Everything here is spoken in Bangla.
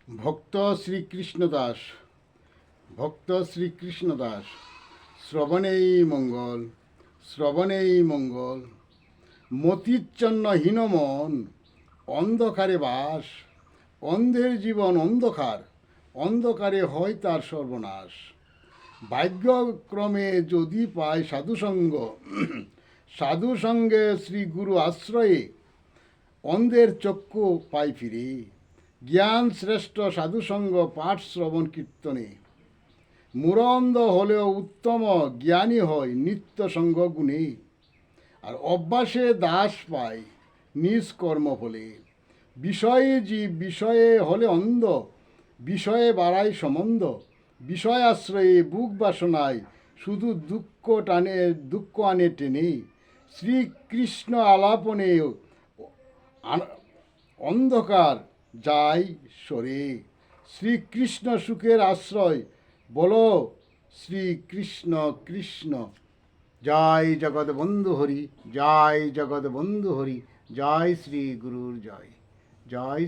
ভক্ত শ্রীকৃষ্ণদাস ভক্ত শ্রীকৃষ্ণদাস শ্রবণেই মঙ্গল, শ্রবণেই মঙ্গল। মতিচ্ছন্ন হীনমন অন্ধকারে বাস, অন্ধের জীবন অন্ধকার, অন্ধকারে হয় তার সর্বনাশ। ভাগ্যক্রমে যদি পায় সাধুসঙ্গ, সাধুসঙ্গে শ্রী গুরু আশ্রয়ে অন্ধের চক্ষু পাই ফিরে। জ্ঞান শ্রেষ্ঠ সাধুসঙ্গ পাঠ শ্রবণ কীর্তনে। মুরন্দ হলেও উত্তম জ্ঞানী হয় নিত্য সঙ্গ গুণে। আর অভ্যাসে দাস পায় নিজ কর্ম ফলে। বিষয়ে জীব বিষয়ে হলে অন্ধ, বিষয়ে বাড়ায় সম্বন্ধ। বিষয় আশ্রয়ে বুক বাসনায় শুধু দুঃখ আনে টেনে। শ্রীকৃষ্ণ আলাপনে অন্ধকার যায় সরে। শ্রীকৃষ্ণ সুখের আশ্রয়, বলো শ্রীকৃষ্ণ কৃষ্ণ। জয় জগৎ বন্ধু হরি, জয় জগৎ বন্ধু হরি, জয় শ্রী গুরুর জয়, জয়।